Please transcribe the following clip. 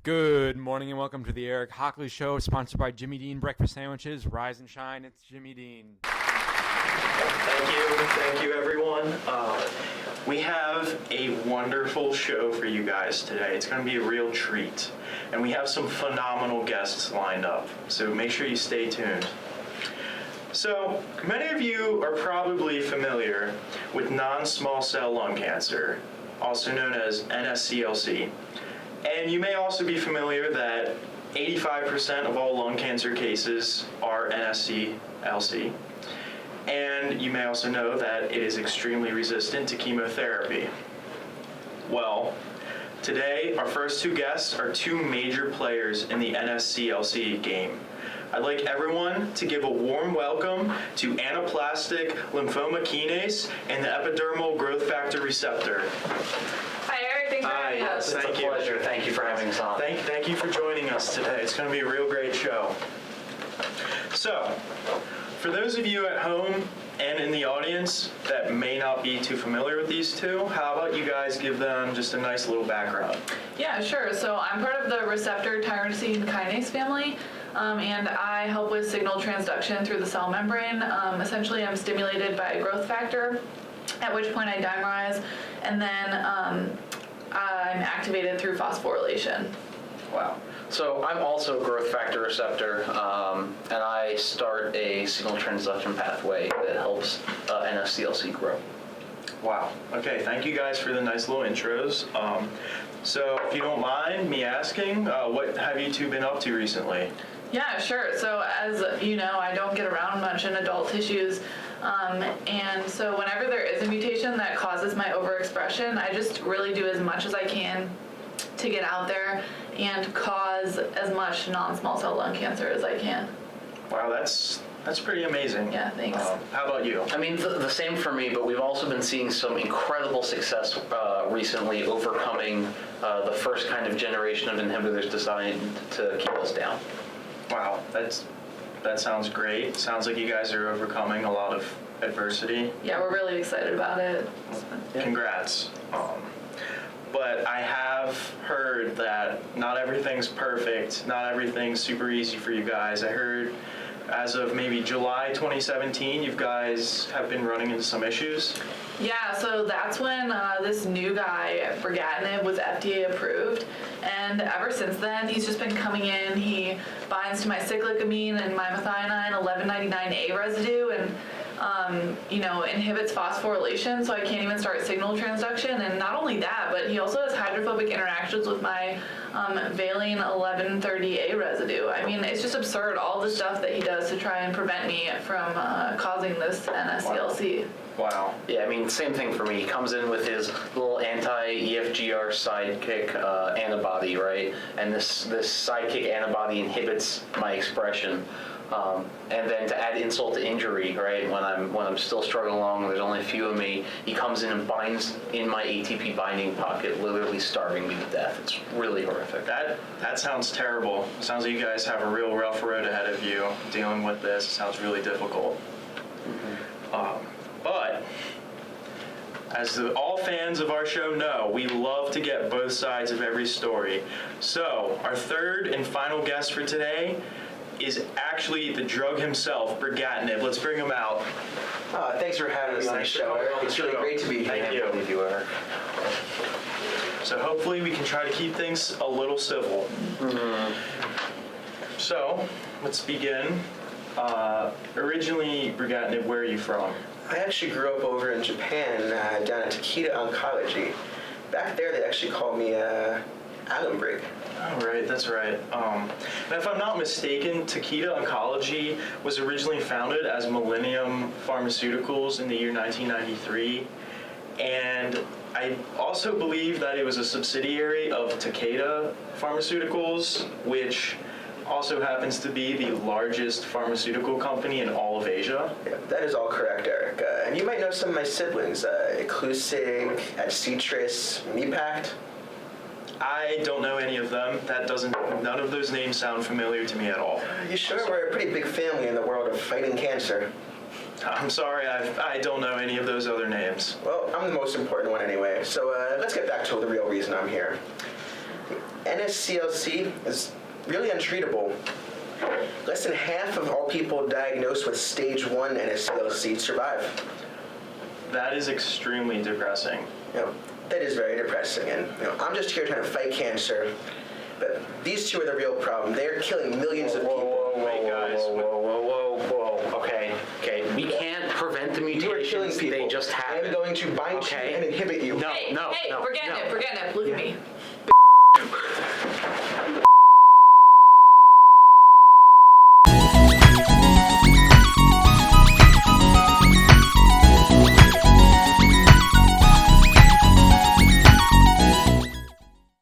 Good morning and welcome to the Eric Hockley Show, sponsored by Jimmy Dean Breakfast Sandwiches. Rise and shine, it's Jimmy Dean. Thank you everyone. We have a wonderful show for you guys today. It's going to be a real treat. And we have some phenomenal guests lined up, so make sure you stay tuned. So, many of you are probably familiar with non-small cell lung cancer, also known as NSCLC. And you may also be familiar that 85% of all lung cancer cases are NSCLC. And you may also know that it is extremely resistant to chemotherapy. Well, today our first two guests are two major players in the NSCLC game. I'd like everyone to give a warm welcome to anaplastic lymphoma kinase and the epidermal growth factor receptor. Hi, Eric. Thanks for having us. It's a pleasure. Thank you for having us on. Thank you for joining us today. It's going to be a real great show. So, for those of you at home and in the audience that may not be too familiar with these two, how about you guys give them just a nice little background? Yeah, sure. So I'm part of the receptor tyrosine kinase family, and I help with signal transduction through the cell membrane. Essentially, I'm stimulated by a growth factor, at which point I dimerize, and then I'm activated through phosphorylation. Wow. So I'm also a growth factor receptor, and I start a signal transduction pathway that helps NSCLC grow. Wow. Okay, thank you guys for the nice little intros. So if you don't mind me asking, what have you two been up to recently? Yeah, sure. So as you know, I don't get around much in adult tissues. And so whenever there is a mutation that causes my overexpression, I just really do as much as I can to get out there and cause as much non-small cell lung cancer as I can. Wow, that's pretty amazing. Yeah, thanks. How about you? I mean, the same for me, but we've also been seeing some incredible success recently overcoming the first kind of generation of inhibitors designed to keep us down. Wow, that sounds great. Sounds like you guys are overcoming a lot of adversity. Yeah, we're really excited about it. Congrats. But I have heard that not everything's perfect, not everything's super easy for you guys. I heard as of maybe July 2017, you guys have been running into some issues. Yeah, so that's when this new guy, Brigatinib, was FDA approved. And ever since then, he's just been coming in. He binds to my cyclic amine and my methionine 1199A residue and inhibits phosphorylation, so I can't even start signal transduction. And not only that, but he also has hydrophobic interactions with my valine 1130A residue. I mean, it's just absurd, all the stuff that he does to try and prevent me from causing this NSCLC. Wow. Yeah, I mean, same thing for me. He comes in with his little anti-EFGR sidekick antibody, right? And this sidekick antibody inhibits my expression. And then to add insult to injury, right? When I'm still struggling along, there's only a few of me. He comes in and binds in my ATP binding pocket, literally starving me to death. It's really horrific. That sounds terrible. Sounds like you guys have a real rough road ahead of you dealing with this. It sounds really difficult. But as all fans of our show know, we love to get both sides of every story. So our third and final guest for today is actually the drug himself, Brigatinib. Let's bring him out. Thanks for having me on the show. It's really great to be here. Thank you. If you are. So hopefully we can try to keep things a little civil. So let's begin. Originally, Brigatinib, where are you from? I actually grew up over in Japan, down at Takeda Oncology. Back there, they actually called me Allenbrig. Oh, right, that's right. Now, if I'm not mistaken, Takeda Oncology was originally founded as Millennium Pharmaceuticals in the year 1993, and I also believe that it was a subsidiary of Takeda Pharmaceuticals, which also happens to be the largest pharmaceutical company in all of Asia. Yeah, that is all correct, Eric. And you might know some of my siblings, Eclusig, Adcetris, Mepact. I don't know any of them. None of those names sound familiar to me at all. You sure? We're a pretty big family in the world of fighting cancer. I'm sorry, I don't know any of those other names. Well, I'm the most important one anyway, so let's get back to the real reason I'm here. NSCLC is really untreatable. Less than half of all people diagnosed with stage 1 NSCLC survive. That is extremely depressing. That is very depressing, and I'm just here trying to fight cancer. But these two are the real problem. They're killing millions of people. Wait, guys. Whoa. Okay. We can't prevent the You are killing mutations. people. They just happen. I'm going to bind you and inhibit you. No, Hey, no. Brigatinib, look at me.